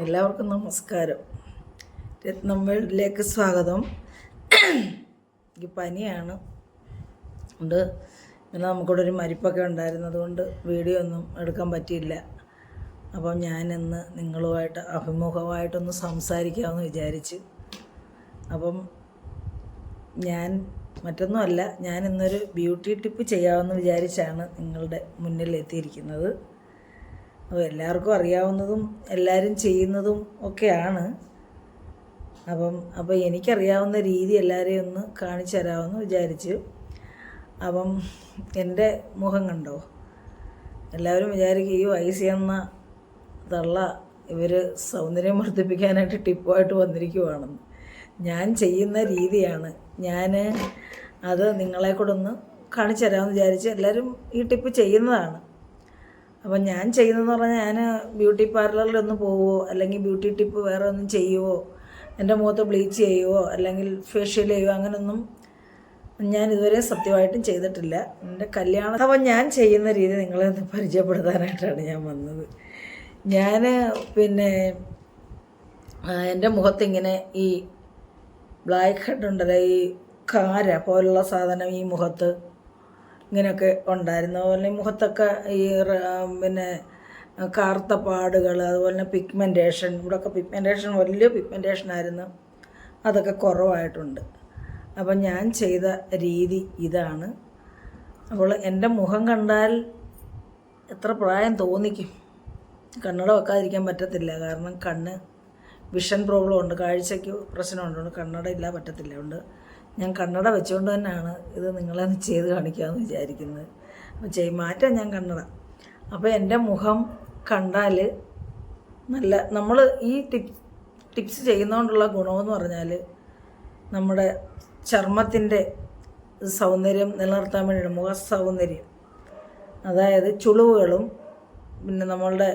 എല്ലാവർക്കും നമസ്കാരം. രത്നമ്മയിലേക്ക് സ്വാഗതം. എനിക്ക് പനിയാണ് ഉണ്ട്. പിന്നെ നമുക്കിവിടെ ഒരു മരിപ്പൊക്കെ ഉണ്ടായിരുന്നതുകൊണ്ട് വീഡിയോ ഒന്നും എടുക്കാൻ പറ്റിയില്ല. അപ്പം ഞാനിന്ന് നിങ്ങളുമായിട്ട് അഭിമുഖമായിട്ടൊന്ന് സംസാരിക്കാമെന്ന് വിചാരിച്ച്. അപ്പം ഞാൻ മറ്റൊന്നുമല്ല, ഞാൻ ഇന്നൊരു ബ്യൂട്ടി ടിപ്പ് ചെയ്യാമെന്ന് വിചാരിച്ചാണ് നിങ്ങളുടെ മുന്നിൽ എത്തിയിരിക്കുന്നത്. അപ്പോൾ എല്ലാവർക്കും അറിയാവുന്നതും എല്ലാവരും ചെയ്യുന്നതും ഒക്കെയാണ്. അപ്പം എനിക്കറിയാവുന്ന രീതി എല്ലാവരെയും ഒന്ന് കാണിച്ചു തരാമെന്ന് വിചാരിച്ചു. അപ്പം എൻ്റെ മുഖം കണ്ടോ? എല്ലാവരും വിചാരിക്കും ഈ വയസ്സെന്ന തള്ള ഇവർ സൗന്ദര്യം വർദ്ധിപ്പിക്കാനായിട്ട് ടിപ്പുമായിട്ട് വന്നിരിക്കുവാണെന്ന്. ഞാൻ ചെയ്യുന്ന രീതിയാണ്. ഞാൻ അത് നിങ്ങളെ കൂടെ ഒന്ന് കാണിച്ചു തരാമെന്ന് വിചാരിച്ച് എല്ലാവരും ഈ ടിപ്പ് ചെയ്യുന്നതാണ്. അപ്പം ഞാൻ ചെയ്യുന്നതെന്ന് പറഞ്ഞാൽ ഞാൻ ബ്യൂട്ടി പാർലറിലൊന്ന് പോവുമോ അല്ലെങ്കിൽ ബ്യൂട്ടി ടിപ്പ് വേറെ ഒന്നും ചെയ്യുമോ, എൻ്റെ മുഖത്ത് ബ്ലീച്ച് ചെയ്യുമോ അല്ലെങ്കിൽ ഫേഷ്യൽ ചെയ്യുമോ, അങ്ങനെയൊന്നും ഞാൻ ഇതുവരെ സത്യമായിട്ടും ചെയ്തിട്ടില്ല. എൻ്റെ കല്യാണം അപ്പം ഞാൻ ചെയ്യുന്ന രീതി നിങ്ങളെ ഒന്ന് പരിചയപ്പെടുത്താനായിട്ടാണ് ഞാൻ വന്നത്. ഞാൻ എൻ്റെ മുഖത്തിങ്ങനെ ഈ ബ്ലാക്ക് ഹെഡ് ഉണ്ടല്ലോ, ഈ കാര പോലുള്ള സാധനം ഈ മുഖത്ത് ഇങ്ങനെയൊക്കെ ഉണ്ടായിരുന്നു. അതുപോലെ മുഖത്തൊക്കെ ഈ കറുത്ത പാടുകൾ, അതുപോലെ തന്നെ പിഗ്മെൻറ്റേഷൻ, ഇവിടെയൊക്കെ പിഗ്മെൻറ്റേഷൻ വലിയ പിഗ്മെൻറ്റേഷനായിരുന്നു, അതൊക്കെ കുറവായിട്ടുണ്ട്. അപ്പം ഞാൻ ചെയ്ത രീതി ഇതാണ്. അപ്പോൾ എൻ്റെ മുഖം കണ്ടാൽ എത്ര പ്രായം തോന്നിക്കും. കണ്ണട വെക്കാതിരിക്കാൻ പറ്റത്തില്ല, കാരണം കണ്ണ് വിഷൻ പ്രോബ്ലം ഉണ്ട്, കാഴ്ചയ്ക്ക് പ്രശ്നമുണ്ട്, കണ്ണട ഇല്ല പറ്റത്തില്ല. അതുകൊണ്ട് ഞാൻ കണ്ണട വെച്ചുകൊണ്ട് തന്നെയാണ് ഇത് നിങ്ങളെ ചെയ്ത് കാണിക്കാമെന്ന് വിചാരിക്കുന്നത്. അപ്പോൾ മാറ്റാം ഞാൻ കണ്ണട. അപ്പോൾ എൻ്റെ മുഖം കണ്ടാൽ നല്ല, നമ്മൾ ഈ ടിപ്സ് ചെയ്യുന്നതുകൊണ്ടുള്ള ഗുണമെന്ന് പറഞ്ഞാൽ നമ്മുടെ ചർമ്മത്തിൻ്റെ സൗന്ദര്യം നിലനിർത്താൻ വേണ്ടിയിട്ട്, മുഖ സൗന്ദര്യം, അതായത് ചുളിവുകളും പിന്നെ നമ്മളുടെ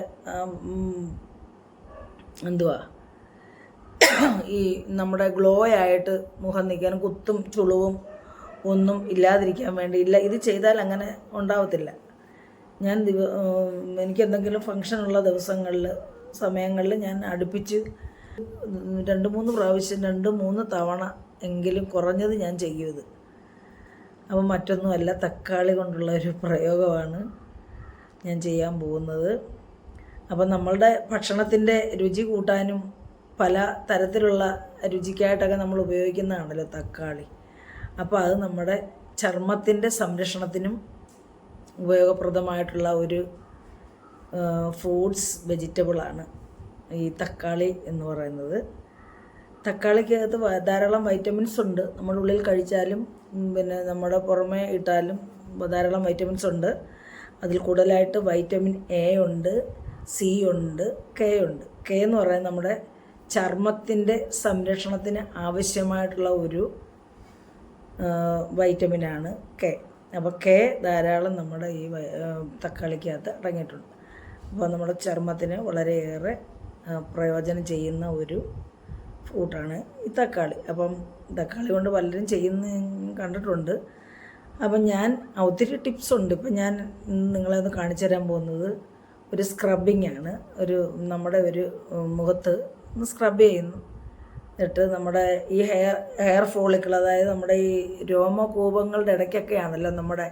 ഈ നമ്മുടെ ഗ്ലോ ആയിട്ട് മുഖം നിൽക്കാനും കുത്തും ചുളിവും ഒന്നും ഇല്ലാതിരിക്കാൻ വേണ്ടിയില്ല. ഇത് ചെയ്താൽ അങ്ങനെ ഉണ്ടാവത്തില്ല. ഞാൻ എനിക്കെന്തെങ്കിലും ഫങ്ഷനുള്ള സമയങ്ങളിൽ ഞാൻ അടുപ്പിച്ച് 2-3 പ്രാവശ്യം 2-3 തവണ എങ്കിലും കുറഞ്ഞത് ഞാൻ ചെയ്യും ഇത്. അപ്പം മറ്റൊന്നുമല്ല, തക്കാളി കൊണ്ടുള്ള ഒരു പ്രയോഗമാണ് ഞാൻ ചെയ്യാൻ പോകുന്നത്. അപ്പം നമ്മളുടെ ഭക്ഷണത്തിൻ്റെ രുചി കൂട്ടാനും പല തരത്തിലുള്ള രുചിക്കായിട്ടൊക്കെ നമ്മൾ ഉപയോഗിക്കുന്നതാണല്ലോ തക്കാളി. അപ്പോൾ അത് നമ്മുടെ ചർമ്മത്തിൻ്റെ സംരക്ഷണത്തിനും ഉപയോഗപ്രദമായിട്ടുള്ള ഒരു ഫ്രൂട്ട്സ് വെജിറ്റബിളാണ് ഈ തക്കാളി എന്ന് പറയുന്നത്. തക്കാളിക്കകത്ത് ധാരാളം വൈറ്റമിൻസ് ഉണ്ട്. നമ്മുടെ ഉള്ളിൽ കഴിച്ചാലും പിന്നെ നമ്മുടെ പുറമേ ഇട്ടാലും ധാരാളം വൈറ്റമിൻസ് ഉണ്ട്. അതിൽ കൂടുതലായിട്ട് വൈറ്റമിൻ എ ഉണ്ട്, സി ഉണ്ട്, കെ ഉണ്ട്. കെ എന്ന് പറയുന്നത് നമ്മുടെ ചർമ്മത്തിൻ്റെ സംരക്ഷണത്തിന് ആവശ്യമായിട്ടുള്ള ഒരു വൈറ്റമിനാണ് കെ. അപ്പോൾ കെ ധാരാളം നമ്മുടെ ഈ തക്കാളിക്കകത്ത് അടങ്ങിയിട്ടുണ്ട്. അപ്പോൾ നമ്മുടെ ചർമ്മത്തിന് വളരെയേറെ പ്രയോജനം ചെയ്യുന്ന ഒരു ഫ്രൂട്ടാണ് ഈ തക്കാളി. അപ്പം തക്കാളി കൊണ്ട് പലരും ചെയ്യുന്ന കണ്ടിട്ടുണ്ട്. അപ്പം ഞാൻ ഒത്തിരി ടിപ്സ് ഉണ്ട്. ഇപ്പം ഞാൻ നിങ്ങളെ ഒന്ന് കാണിച്ചു തരാൻ പോകുന്നത് ഒരു സ്ക്രബിങ് ആണ്. നമ്മുടെ ഒരു മുഖത്ത് ഒന്ന് സ്ക്രബ് ചെയ്യുന്നു. എന്നിട്ട് നമ്മുടെ ഈ ഹെയർ ഫോളിക്കിൾ, അതായത് നമ്മുടെ ഈ രോമകൂപങ്ങളുടെ ഇടയ്ക്കൊക്കെയാണല്ലോ നമ്മുടെ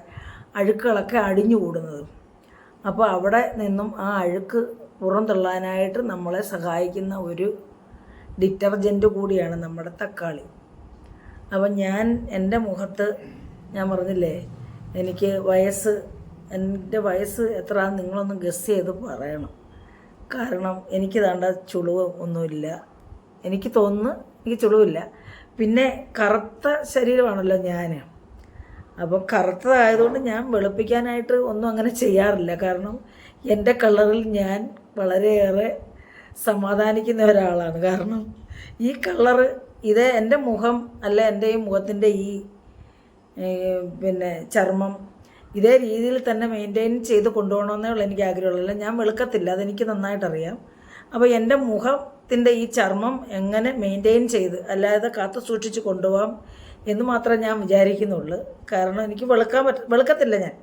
അഴുക്കുകളൊക്കെ അടിഞ്ഞു കൂടുന്നത്. അപ്പോൾ അവിടെ നിന്നും ആ അഴുക്ക് പുറന്തള്ളാനായിട്ട് നമ്മളെ സഹായിക്കുന്ന ഒരു ഡിറ്റർജൻറ്റ് കൂടിയാണ് നമ്മുടെ തക്കാളി. അപ്പം ഞാൻ എൻ്റെ മുഖത്ത്, ഞാൻ പറഞ്ഞില്ലേ എൻ്റെ വയസ്സ് എത്രയാണെന്ന് നിങ്ങളൊന്ന് ഗസ് ചെയ്ത് പറയണം. കാരണം എനിക്ക് ദാണ്ട ചുളിവ് ഒന്നുമില്ല, എനിക്ക് തോന്നുന്നു എനിക്ക് ചുളിവില്ല. പിന്നെ കറുത്ത ശരീരമാണല്ലോ ഞാൻ. അപ്പോൾ കറുത്തതായതുകൊണ്ട് ഞാൻ വെളുപ്പിക്കാനായിട്ട് ഒന്നും അങ്ങനെ ചെയ്യാറില്ല. കാരണം എൻ്റെ കളറിൽ ഞാൻ വളരെയേറെ സമാധാനിക്കുന്ന ഒരാളാണ്. കാരണം ഈ കളറ് ഇത് എൻ്റെ മുഖം അല്ല, എൻ്റെ ഈ മുഖത്തിൻ്റെ ഈ ചർമ്മം ഇതേ രീതിയിൽ തന്നെ മെയിൻറ്റെയിൻ ചെയ്ത് കൊണ്ടുപോകണമെന്നേ ഉള്ളൂ എനിക്ക് ആഗ്രഹമുള്ളൂ. ഞാൻ വെളുക്കത്തില്ല, അതെനിക്ക് നന്നായിട്ടറിയാം. അപ്പോൾ എൻ്റെ മുഖത്തിൻ്റെ ഈ ചർമ്മം എങ്ങനെ മെയിൻറ്റെയിൻ ചെയ്ത് അല്ലാതെ കാത്തു സൂക്ഷിച്ച് കൊണ്ടുപോകാം എന്ന് മാത്രമേ ഞാൻ വിചാരിക്കുന്നുള്ളൂ. കാരണം എനിക്ക് വെളുക്കത്തില്ല ഞാൻ.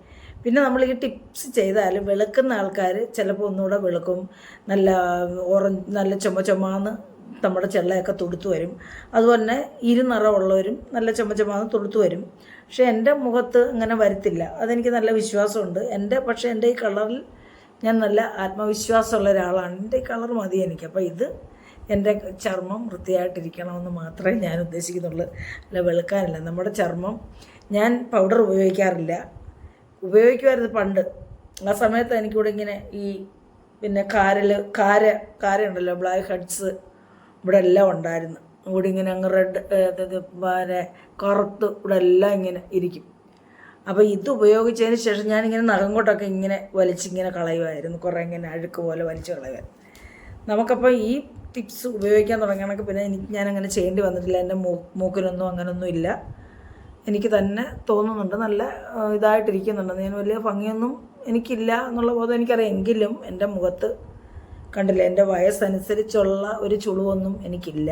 പിന്നെ നമ്മൾ ഈ ടിപ്സ് ചെയ്താൽ വെളുക്കുന്ന ആൾക്കാർ ചിലപ്പോൾ ഒന്നുകൂടെ വെളുക്കും, നല്ല നല്ല ചുമന്ന് നമ്മുടെ ചെള്ളയൊക്കെ തുടുത്തു വരും. അതുപോലെ തന്നെ ഇരുനിറമുള്ളവരും നല്ല ചുമന്ന് തുടുത്തു വരും. പക്ഷേ എൻ്റെ മുഖത്ത് അങ്ങനെ വരത്തില്ല, അതെനിക്ക് നല്ല വിശ്വാസമുണ്ട്. പക്ഷേ എൻ്റെ ഈ കളറിൽ ഞാൻ നല്ല ആത്മവിശ്വാസമുള്ള ഒരാളാണ്. എൻ്റെ ഈ കളർ മതി എനിക്ക്. അപ്പോൾ ഇത് എൻ്റെ ചർമ്മം വൃത്തിയായിട്ടിരിക്കണമെന്ന് മാത്രമേ ഞാൻ ഉദ്ദേശിക്കുന്നുള്ളൂ, അല്ല വെളുക്കാനില്ല. നമ്മുടെ ചർമ്മം ഞാൻ പൗഡർ ഉപയോഗിക്കുമായിരുന്നു പണ്ട്. ആ സമയത്ത് എനിക്കിവിടെ ഇങ്ങനെ ഈ പിന്നെ കാര ഉണ്ടല്ലോ, ബ്ലാക്ക് ഹെഡ്സ് ഇവിടെ എല്ലാം ഉണ്ടായിരുന്നു. ഇവിടെ ഇങ്ങനെ അങ്ങ് റെഡ് കറുത്ത് ഇവിടെ എല്ലാം ഇങ്ങനെ ഇരിക്കും. അപ്പോൾ ഇത് ഉപയോഗിച്ചതിന് ശേഷം ഞാനിങ്ങനെ നഖം കൊണ്ടൊക്കെ ഇങ്ങനെ വലിച്ചിങ്ങനെ കളയുമായിരുന്നു, കുറേ ഇങ്ങനെ അഴുക്ക് പോലെ വലിച്ച് കളയുമായിരുന്നു. നമുക്കപ്പോൾ ഈ ടിപ്സ് ഉപയോഗിക്കാൻ തുടങ്ങണമെങ്കിൽ പിന്നെ ഞാനങ്ങനെ ചെയ്യേണ്ടി വന്നിട്ടില്ല. എൻ്റെ മൂക്കിനൊന്നും അങ്ങനൊന്നും ഇല്ല. എനിക്ക് തന്നെ തോന്നുന്നുണ്ട് നല്ല ഇതായിട്ടിരിക്കുന്നുണ്ട്. ഞാൻ വലിയ ഭംഗിയൊന്നും എനിക്കില്ല എന്നുള്ള ബോധം എനിക്കറിയാം. എങ്കിലും എൻ്റെ മുഖത്ത് കണ്ടില്ല, എൻ്റെ വയസ്സനുസരിച്ചുള്ള ഒരു ചുളിവൊന്നും എനിക്കില്ല.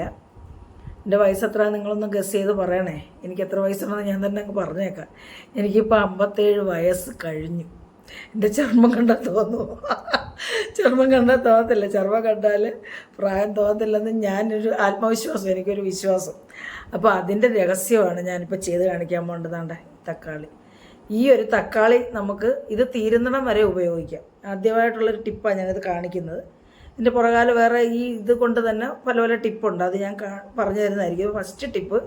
എൻ്റെ വയസ്സ് എത്ര നിങ്ങളൊന്ന് ഗസ് ചെയ്ത് പറയണേ. എനിക്ക് എത്ര വയസ്സുണ്ടെന്ന് ഞാൻ തന്നെ അങ്ങ് പറഞ്ഞേക്കാം. എനിക്കിപ്പോൾ 57 വയസ്സ് കഴിഞ്ഞു. എൻ്റെ ചർമ്മം കണ്ടാൽ തോന്നുമോ? ചർമ്മം കണ്ടാൽ തോന്നത്തില്ല. ചർമ്മം കണ്ടാൽ പ്രായം തോന്നത്തില്ലെന്ന് ഞാനൊരു ആത്മവിശ്വാസം, എനിക്കൊരു വിശ്വാസം. അപ്പോൾ അതിൻ്റെ രഹസ്യമാണ് ഞാനിപ്പോൾ ചെയ്ത് കാണിക്കാൻ പോകേണ്ടതാണ്ട്. തക്കാളി, ഈ ഒരു തക്കാളി നമുക്ക് ഇത് തീരുന്നിടം വരെ ഉപയോഗിക്കാം. ആദ്യമായിട്ടുള്ളൊരു ടിപ്പാണ് ഞാനിത് കാണിക്കുന്നത്. ഇതിൻ്റെ പുറകാല വേറെ ഈ ഇത് കൊണ്ട് തന്നെ പല പല ടിപ്പുണ്ട്, അത് ഞാൻ പറഞ്ഞു തരുന്നതായിരിക്കും. ഫസ്റ്റ് ടിപ്പ്,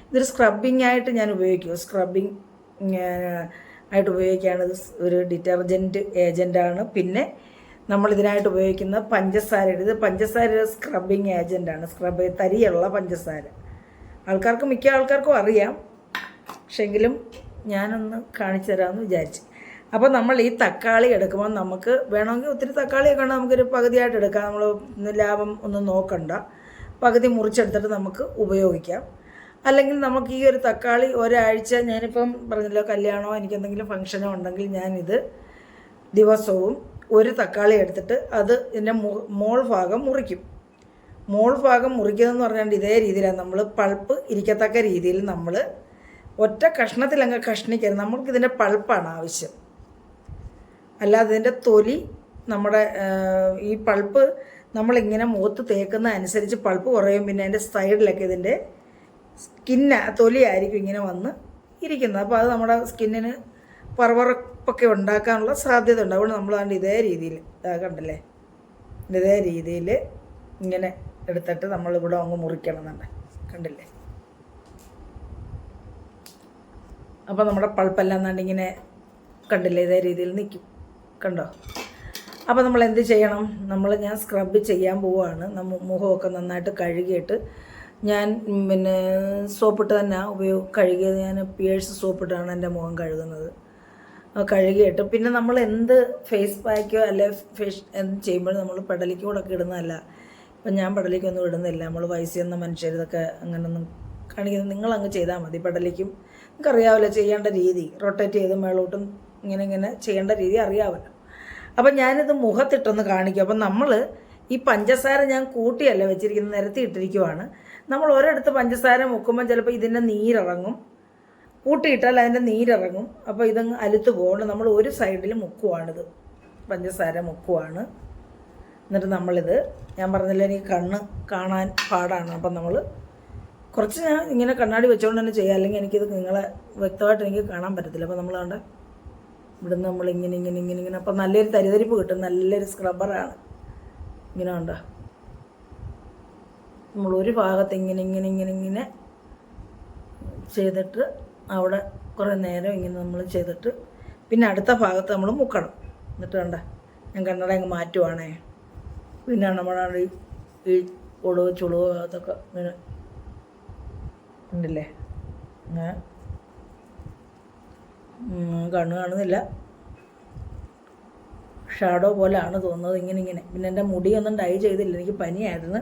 ഇതൊരു സ്ക്രബിങ് ആയിട്ട് ഞാൻ ഉപയോഗിക്കും. സ്ക്രബിങ് ആയിട്ട് ഉപയോഗിക്കുകയാണ്. ഇത് ഒരു ഡിറ്റർജൻറ്റ് ഏജൻറ്റാണ്. പിന്നെ നമ്മളിതിനായിട്ട് ഉപയോഗിക്കുന്ന പഞ്ചസാര, ഇത് പഞ്ചസാര സ്ക്രബിങ് ഏജൻറ്റാണ്. തരിയുള്ള പഞ്ചസാര മിക്ക ആൾക്കാർക്കും അറിയാം, പക്ഷെങ്കിലും ഞാനൊന്ന് കാണിച്ചു തരാമെന്ന് വിചാരിച്ചു. അപ്പോൾ നമ്മൾ ഈ തക്കാളി എടുക്കുമ്പോൾ നമുക്ക് വേണമെങ്കിൽ ഒത്തിരി തക്കാളിയൊക്കെ ഉണ്ട്, നമുക്കൊരു പകുതിയായിട്ട് എടുക്കാം. നമ്മൾ ലാഭം ഒന്നും നോക്കണ്ട, പകുതി മുറിച്ചെടുത്തിട്ട് നമുക്ക് ഉപയോഗിക്കാം. അല്ലെങ്കിൽ നമുക്ക് ഈ ഒരു തക്കാളി ഒരാഴ്ച, ഞാനിപ്പം പറഞ്ഞല്ലോ കല്യാണമോ എനിക്കെന്തെങ്കിലും ഫംഗ്ഷനോ ഉണ്ടെങ്കിൽ ഞാനിത് ദിവസവും ഒരു തക്കാളി എടുത്തിട്ട് അത് ഇതിൻ്റെ മോൾ ഭാഗം മുറിക്കും. മോൾ ഭാഗം മുറിക്കുന്നതെന്ന് പറഞ്ഞാൽ ഇതേ രീതിയിലാണ് നമ്മൾ പൾപ്പ് ഇരിക്കത്തക്ക രീതിയിൽ നമ്മൾ ഒറ്റ കഷ്ണത്തിലങ്ങ് കഷ്ണിക്കരുത്. നമുക്കിതിൻ്റെ പൾപ്പാണ് ആവശ്യം, അല്ലാതെ ഇതിൻ്റെ തൊലി നമ്മുടെ ഈ പൾപ്പ് നമ്മളിങ്ങനെ മുഖത്ത് തേക്കുന്ന അനുസരിച്ച് പൾപ്പ് കുറയും. പിന്നെ അതിൻ്റെ സൈഡിലൊക്കെ ഇതിൻ്റെ തൊലിയായിരിക്കും ഇങ്ങനെ വന്ന് ഇരിക്കുന്നത്. അപ്പോൾ അത് നമ്മുടെ സ്കിന്നിന് പറവറപ്പൊക്കെ ഉണ്ടാക്കാനുള്ള സാധ്യത ഉണ്ട്. അതുകൊണ്ട് നമ്മൾ ഇതേ രീതിയിൽ കണ്ടില്ലേ, ഇതേ രീതിയിൽ ഇങ്ങനെ എടുത്തിട്ട് നമ്മളിവിടെ അങ്ങ് മുറിക്കണം എന്നുണ്ട്, കണ്ടില്ലേ. അപ്പോൾ നമ്മുടെ പൾപ്പെല്ലാം ഇങ്ങനെ കണ്ടില്ലേ, ഇതേ രീതിയിൽ നിൽക്കും, കണ്ടോ. അപ്പോൾ നമ്മൾ എന്ത് ചെയ്യണം, ഞാൻ സ്ക്രബ് ചെയ്യാൻ പോവുകയാണ്. മുഖമൊക്കെ നന്നായിട്ട് കഴുകിയിട്ട് ഞാൻ പിന്നെ സോപ്പിട്ട് തന്നെ കഴുകിയത്. ഞാൻ പിയേഴ്സ് സോപ്പിട്ടാണ് എൻ്റെ മുഖം കഴുകുന്നത്. കഴുകിയിട്ട് പിന്നെ നമ്മൾ എന്ത് ഫേസ് പാക്കോ അല്ലെ എന്ത് ചെയ്യുമ്പോഴും നമ്മൾ പെടലിക്ക് കൂടെ ഒക്കെ ഇടുന്നതല്ല. ഇപ്പം ഞാൻ പെടലിക്കൊന്നും ഇടുന്നില്ല. നമ്മൾ വയസ്സ് ചെന്ന മനുഷ്യർ ഇതൊക്കെ അങ്ങനൊന്നും കാണിക്കുന്നത്, നിങ്ങളങ്ങ് ചെയ്താൽ മതി. പെടലിക്കും നിങ്ങൾക്കറിയാമല്ലോ ചെയ്യേണ്ട രീതി, റൊട്ടേറ്റ് ചെയ്ത് മേളോട്ടും ഇങ്ങനെ ചെയ്യേണ്ട രീതി അറിയാമല്ലോ. അപ്പം ഞാനിത് മുഖത്തിട്ടൊന്ന് കാണിക്കും. അപ്പം നമ്മൾ ഈ പഞ്ചസാര ഞാൻ കൂട്ടിയല്ല വെച്ചിരിക്കുന്നത്, നിരത്തി ഇട്ടിരിക്കുവാണ്. നമ്മൾ ഒരിടത്ത് പഞ്ചസാര മുക്കുമ്പോൾ ചിലപ്പോൾ ഇതിൻ്റെ നീരിറങ്ങും, കൂട്ടിയിട്ടാൽ അതിൻ്റെ നീരിറങ്ങും. അപ്പോൾ ഇതങ്ങ് അലുത്ത് പോകണം. നമ്മൾ ഒരു സൈഡിൽ മുക്കുവാണിത്, പഞ്ചസാര മുക്കുവാണ്. എന്നിട്ട് നമ്മളിത്, ഞാൻ പറഞ്ഞില്ല എനിക്ക് കണ്ണ് കാണാൻ പാടാണ്, അപ്പം നമ്മൾ കുറച്ച് ഞാൻ ഇങ്ങനെ കണ്ണാടി വെച്ചുകൊണ്ട് തന്നെ ചെയ്യാം, അല്ലെങ്കിൽ എനിക്കിത് നിങ്ങളെ വ്യക്തമായിട്ട് എനിക്ക് കാണാൻ പറ്റത്തില്ല. അപ്പോൾ നമ്മൾ കണ്ട ഇവിടുന്ന് നമ്മൾ ഇങ്ങനെ അപ്പം നല്ലൊരു തരിതരിപ്പ് കിട്ടും, നല്ലൊരു സ്ക്രബ്ബറാണ്. ഇങ്ങനെ കണ്ടോ, നമ്മൾ ഒരു ഭാഗത്ത് ഇങ്ങനെ ചെയ്തിട്ട് അവിടെ കുറേ നേരം ഇങ്ങനെ നമ്മൾ ചെയ്തിട്ട് പിന്നെ അടുത്ത ഭാഗത്ത് നമ്മൾ മുക്കണം. എന്നിട്ട് കണ്ട ഞാൻ കണ്ണട അങ്ങ് മാറ്റുവാണേ. പിന്നെ നമ്മുടെ ഈ ഒടുവ് ചുളിവ് അതൊക്കെ ഇങ്ങനെ ഉണ്ടല്ലേ, ഞാൻ കണ്ണ് കാണുന്നില്ല, ഷാഡോ പോലെയാണ് തോന്നുന്നത് ഇങ്ങനെ. പിന്നെ എൻ്റെ മുടിയൊന്നും ഡൈ ചെയ്തില്ല, എനിക്ക് പനിയായിരുന്നു,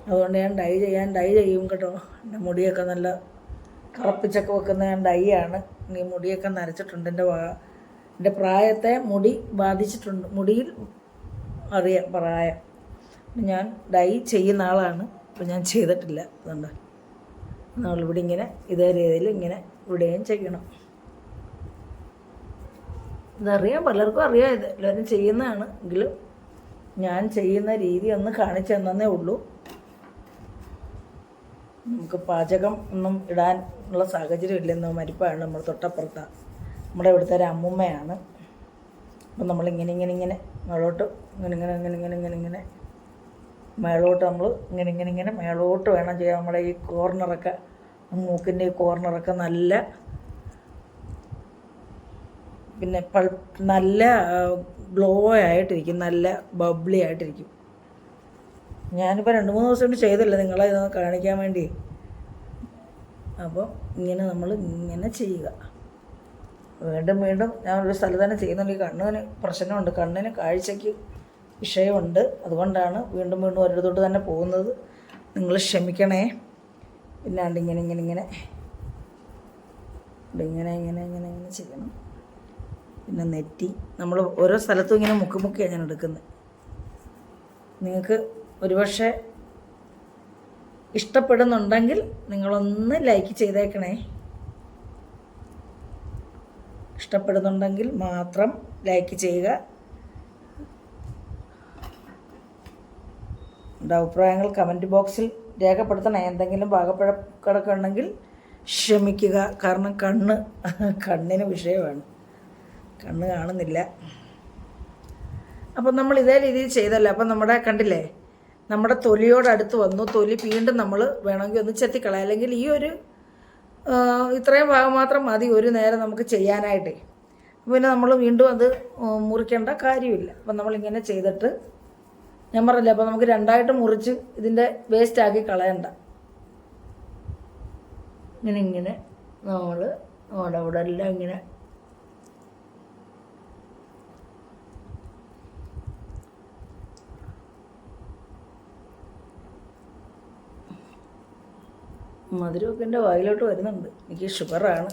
അതുകൊണ്ട് ഞാൻ ഡൈ ചെയ്യും കേട്ടോ. എൻ്റെ മുടിയൊക്കെ നല്ല കറുപ്പിച്ചൊക്കെ വെക്കുന്ന ഞാൻ ഡൈ ആണ്. ഈ മുടിയൊക്കെ നരച്ചിട്ടുണ്ട്, എൻ്റെ പ്രായത്തെ മുടി ബാധിച്ചിട്ടുണ്ട്, മുടിയിൽ അറിയാം പ്രായം. ഞാൻ ഡൈ ചെയ്യുന്ന ആളാണ്, അപ്പോൾ ഞാൻ ചെയ്തിട്ടില്ല. അതുകൊണ്ട് നമ്മളിവിടെ ഇങ്ങനെ ഇതേ രീതിയിൽ ഇങ്ങനെ ഇവിടെയും ചെയ്യണം. ഇതറിയാം, പലർക്കും അറിയാം, ഇത് എല്ലാവരും ചെയ്യുന്നതാണ്. എങ്കിലും ഞാൻ ചെയ്യുന്ന രീതി ഒന്ന് കാണിച്ചു തന്നേ ഉള്ളൂ. നമുക്ക് പാചകം ഒന്നും ഇടാനുള്ള സാഹചര്യം ഇല്ലെന്നോ, മരിപ്പാണ്. നമ്മൾ തൊട്ടപ്പുറത്താണ്, നമ്മുടെ ഇവിടുത്തെ ഒരു അമ്മുമ്മയാണ്. അപ്പം നമ്മളിങ്ങനെ മേളോട്ട് ഇങ്ങനെ മേളോട്ട് നമ്മൾ ഇങ്ങനെ മേളോട്ട് വേണം ചെയ്യാൻ. നമ്മുടെ ഈ കോർണറൊക്കെ, മൂക്കിൻ്റെ ഈ കോർണറൊക്കെ നല്ല പിന്നെ നല്ല ഗ്ലോ ആയിട്ടിരിക്കും, നല്ല ബബ്ലി ആയിട്ടിരിക്കും. ഞാനിപ്പോൾ 2-3 ദിവസം കൊണ്ട് ചെയ്തില്ല, നിങ്ങളെ ഇതൊന്ന് കാണിക്കാൻ വേണ്ടി. അപ്പോൾ ഇങ്ങനെ നമ്മൾ ഇങ്ങനെ ചെയ്യുക. വീണ്ടും ഞാൻ ഒരു സ്ഥലത്ത് തന്നെ ചെയ്യുന്നുണ്ട്. ഈ കണ്ണിന് പ്രശ്നമുണ്ട്, കണ്ണിന് കാഴ്ചയ്ക്ക് വിഷയമുണ്ട്. അതുകൊണ്ടാണ് വീണ്ടും ഒരിടത്തോട്ട് തന്നെ പോകുന്നത്. നിങ്ങൾ ക്ഷമിക്കണേ. പിന്നാണ്ട് ഇങ്ങനെ ചെയ്യണം. പിന്നെ നെറ്റി നമ്മൾ ഓരോ സ്ഥലത്തും ഇങ്ങനെ മുക്കിയാണ് ഞാൻ എടുക്കുന്നത്. നിങ്ങൾക്ക് ഒരുപക്ഷെ ഇഷ്ടപ്പെടുന്നുണ്ടെങ്കിൽ നിങ്ങളൊന്ന് ലൈക്ക് ചെയ്തേക്കണേ. ഇഷ്ടപ്പെടുന്നുണ്ടെങ്കിൽ മാത്രം ലൈക്ക് ചെയ്യുക. എൻ്റെ അഭിപ്രായങ്ങൾ കമൻറ്റ് ബോക്സിൽ രേഖപ്പെടുത്തണേ. എന്തെങ്കിലും പാകപ്പിഴക്കടൊക്കെ ഉണ്ടെങ്കിൽ ക്ഷമിക്കുക. കാരണം കണ്ണിന് വിഷയമാണ്, കണ്ണ് കാണുന്നില്ല. അപ്പം നമ്മൾ ഇതേ രീതിയിൽ ചെയ്തല്ലോ. അപ്പം നമ്മുടെ കണ്ടില്ലേ, നമ്മുടെ തൊലിയോടടുത്ത് വന്നു. തൊലി വീണ്ടും നമ്മൾ വേണമെങ്കിൽ ഒന്ന് ചെത്തിക്കളയാം. അല്ലെങ്കിൽ ഈ ഒരു ഇത്രയും ഭാഗം മാത്രം മതി ഒരു നേരം നമുക്ക് ചെയ്യാനായിട്ടേ. പിന്നെ നമ്മൾ വീണ്ടും അത് മുറിക്കേണ്ട കാര്യമില്ല. അപ്പം നമ്മളിങ്ങനെ ചെയ്തിട്ട് ഞാൻ പറഞ്ഞില്ലേ, അപ്പോൾ നമുക്ക് രണ്ടായിട്ട് മുറിച്ച് ഇതിൻ്റെ വേസ്റ്റാക്കി കളയണ്ട. ഇങ്ങനെ നമ്മൾ അവിടെ എല്ലാം ഇങ്ങനെ മധുരമൊക്കെ എൻ്റെ വായിലോട്ട് വരുന്നുണ്ട്. എനിക്ക് ഷുഗറാണ്.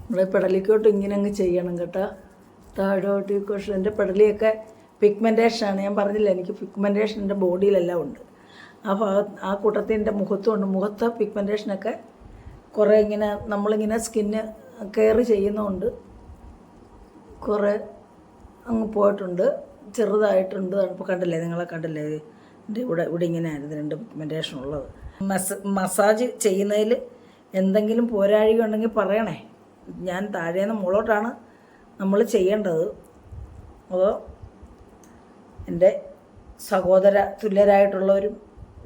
നമ്മളെ പെടലിക്കോട്ട് ഇങ്ങനെ അങ്ങ് ചെയ്യണം കേട്ടോ. താഴോട്ട് ഈ ക്വസ്റ്റൻ എൻ്റെ പെടലിയൊക്കെ പിഗ്മെൻറ്റേഷനാണ്. ഞാൻ പറഞ്ഞില്ല, എനിക്ക് പിഗ്മെൻറ്റേഷൻ എൻ്റെ ബോഡിയിലെല്ലാം ഉണ്ട്. ആ കൂട്ടത്തിൽ എൻ്റെ മുഖത്തും ഉണ്ട്. മുഖത്ത് പിഗ്മെൻറ്റേഷനൊക്കെ കുറേ ഇങ്ങനെ നമ്മളിങ്ങനെ സ്കിന്ന് കെയർ ചെയ്യുന്നതുകൊണ്ട് കുറേ അങ്ങ് പോയിട്ടുണ്ട്, ചെറുതായിട്ടുണ്ട്. ഇപ്പോൾ കണ്ടില്ലേ, നിങ്ങളെ കണ്ടില്ലേ, എൻ്റെ ഇവിടെ ഇങ്ങനെ ആയിരുന്നു 2 പിഗ്മെൻറ്റേഷൻ ഉള്ളത്. മസാജ് ചെയ്യുന്നതിൽ എന്തെങ്കിലും പോരാഴിക ഉണ്ടെങ്കിൽ പറയണേ. ഞാൻ താഴേന്ന് മുകളോട്ടാണ് നമ്മൾ ചെയ്യേണ്ടത്. അതോ എൻ്റെ സഹോദര തുല്യരായിട്ടുള്ളവരും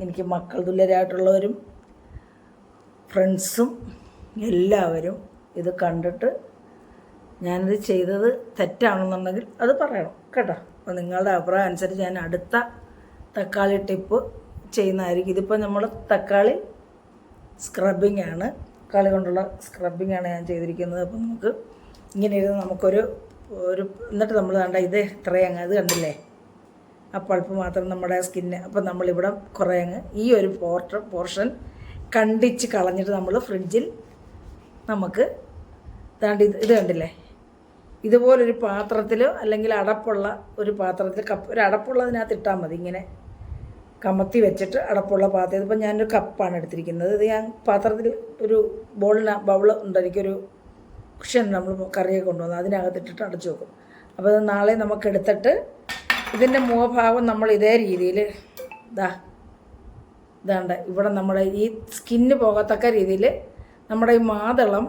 എനിക്ക് മക്കൾ തുല്യരായിട്ടുള്ളവരും ഫ്രണ്ട്സും എല്ലാവരും ഇത് കണ്ടിട്ട് ഞാനിത് ചെയ്തത് തെറ്റാണെന്നുണ്ടെങ്കിൽ അത് പറയണം കേട്ടോ. അപ്പോൾ നിങ്ങളുടെ അഭിപ്രായം അനുസരിച്ച് ഞാൻ അടുത്ത തക്കാളി ടിപ്പ് ചെയ്യുന്നതായിരിക്കും. ഇതിപ്പോൾ നമ്മൾ തക്കാളി സ്ക്രബിംഗ് ആണ്, തക്കാളി കൊണ്ടുള്ള സ്ക്രബിംഗ് ആണ് ഞാൻ ചെയ്തിരിക്കുന്നത്. അപ്പോൾ നമുക്ക് ഇങ്ങനെ ഇരുന്ന് നമുക്കൊരു എന്നിട്ട് നമ്മൾ കണ്ട ഇത് ഇത്രയും അങ്ങ് അത് കണ്ടില്ലേ, ആ പൾപ്പ് മാത്രം നമ്മുടെ സ്കിന്ന്. അപ്പം നമ്മളിവിടെ കുറേ അങ്ങ് ഈ ഒരു പോർഷൻ കണ്ടിച്ച് കളഞ്ഞിട്ട് നമ്മൾ ഫ്രിഡ്ജിൽ നമുക്ക് ഇത് കണ്ടില്ലേ, ഇതുപോലൊരു പാത്രത്തിലോ അല്ലെങ്കിൽ അടപ്പുള്ള ഒരു പാത്രത്തിൽ ഒരു അടപ്പുള്ളതിനകത്ത് ഇട്ടാൽ മതി. ഇങ്ങനെ കമത്തി വെച്ചിട്ട് അടപ്പുള്ള പാത്രം. ഇതിപ്പോൾ ഞാനൊരു കപ്പാണ് എടുത്തിരിക്കുന്നത്. ഇത് ഞാൻ പാത്രത്തിൽ ഒരു ബൗള് ഉണ്ട്, എനിക്കൊരു കുഷൻ നമ്മൾ കറിയൊക്കെ കൊണ്ടുവന്നു, അതിനകത്തിട്ടിട്ട് അടച്ചു വെക്കും. അപ്പോൾ അത് നാളെ നമുക്കെടുത്തിട്ട് ഇതിൻ്റെ മുഖഭാഗം നമ്മൾ ഇതേ രീതിയിൽ ഇതാണ്ട് ഇവിടെ നമ്മുടെ ഈ സ്കിന്ന് പോകത്തക്ക രീതിയിൽ നമ്മുടെ ഈ മാതളം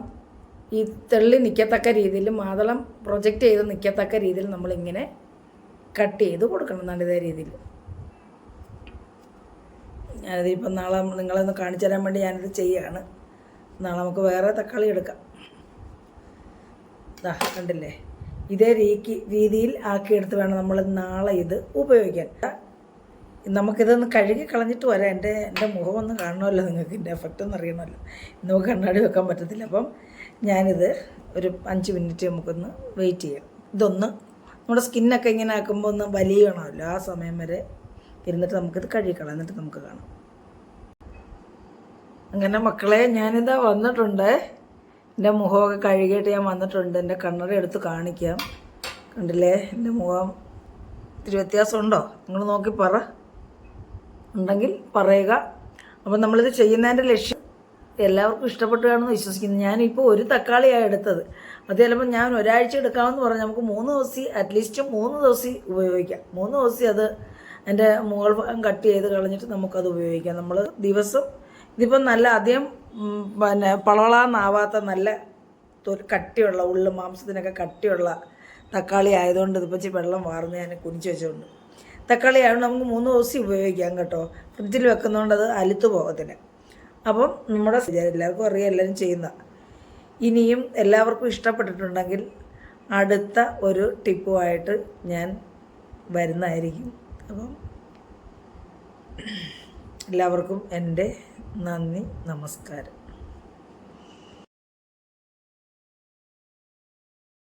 ഈ തെള്ളി നിൽക്കത്തക്ക രീതിയിൽ, മാതളം പ്രൊജക്റ്റ് ചെയ്ത് നിൽക്കത്തക്ക രീതിയിൽ നമ്മളിങ്ങനെ കട്ട് ചെയ്ത് കൊടുക്കണം എന്നാണ് ഇതേ രീതിയിൽ. ഞാനിതിപ്പം നാളെ നിങ്ങളൊന്ന് കാണിച്ചു തരാൻ വേണ്ടി ഞാനിത് ചെയ്യുകയാണ്. നാളെ നമുക്ക് വേറെ തക്കാളി എടുക്കാം. കണ്ടില്ലേ, ഇതേ രീതിയിൽ ആക്കിയെടുത്ത് വേണം നമ്മൾ നാളെ ഇത് ഉപയോഗിക്കാൻ. നമുക്കിതൊന്ന് കഴുകി കളഞ്ഞിട്ട് വരാം. എൻ്റെ മുഖമൊന്നും കാണണമല്ലോ, നിങ്ങൾക്ക് എൻ്റെ എഫക്റ്റ് ഒന്നും അറിയണമല്ലോ. നമുക്ക് കണ്ണാടി വെക്കാൻ പറ്റത്തില്ല. അപ്പം ഞാനിത് ഒരു 5 മിനിറ്റ് നമുക്കൊന്ന് വെയിറ്റ് ചെയ്യാം. ഇതൊന്ന് നമ്മുടെ സ്കിന്നൊക്കെ ഇങ്ങനെ ആക്കുമ്പോൾ ഒന്ന് വലിയണമല്ലോ, ആ സമയം വരെ ഇരുന്നിട്ട് നമുക്കിത് കഴുകിക്കളാം. എന്നിട്ട് നമുക്ക് കാണാം. അങ്ങനെ മക്കളെ, ഞാനിതാ വന്നിട്ടുണ്ട്. എൻ്റെ മുഖമൊക്കെ കഴുകിയിട്ട് ഞാൻ വന്നിട്ടുണ്ട്. എൻ്റെ കണ്ണട എടുത്ത് കാണിക്കാം. കണ്ടില്ലേ, എൻ്റെ മുഖം ഇത്തിരി വ്യത്യാസമുണ്ടോ? നിങ്ങൾ നോക്കി ഉണ്ടെങ്കിൽ പറയുക. അപ്പം നമ്മളിത് ചെയ്യുന്നതിൻ്റെ ലക്ഷ്യം എല്ലാവർക്കും ഇഷ്ടപ്പെട്ടു കാണുമെന്ന് വിശ്വസിക്കുന്നു. ഞാനിപ്പോൾ ഒരു തക്കാളിയാണ് എടുത്തത്. അത് ചിലപ്പോൾ ഞാൻ ഒരാഴ്ച എടുക്കാമെന്ന് പറഞ്ഞാൽ നമുക്ക് 3 ദിവസം അറ്റ്ലീസ്റ്റ് 3 ദിവസം ഉപയോഗിക്കാം. 3 ദിവസം അത് അതിൻ്റെ മുകൾ ഭാഗം കട്ട് ചെയ്ത് കളഞ്ഞിട്ട് നമുക്കത് ഉപയോഗിക്കാം. നമ്മൾ ദിവസം ഇതിപ്പം നല്ല അധികം പിന്നെ പളവളാന്നാവാത്ത നല്ല കട്ടിയുള്ള ഉള്ളു മാംസത്തിനൊക്കെ കട്ടിയുള്ള തക്കാളി ആയതുകൊണ്ട് ഇതിപ്പോൾ ഇച്ചിരി വെള്ളം വാർന്ന് ഞാൻ കുനിച്ച് വെച്ചുകൊണ്ട് തക്കാളി ആയതുകൊണ്ട് നമുക്ക് 3 ദിവസം ഉപയോഗിക്കാം കേട്ടോ. ഫ്രിഡ്ജിൽ വെക്കുന്നതുകൊണ്ട് അത് അലുത്ത് പോകത്തില്ല. അപ്പം നമ്മുടെ എല്ലാവർക്കും അറിയാം, എല്ലാവരും ചെയ്യുന്ന. ഇനിയും എല്ലാവർക്കും ഇഷ്ടപ്പെട്ടിട്ടുണ്ടെങ്കിൽ അടുത്ത ഒരു ടിപ്പുമായിട്ട് ഞാൻ വരുന്നതായിരിക്കും. അപ്പം എല്ലാവർക്കും എൻ്റെ നന്ദി, നമസ്കാരം.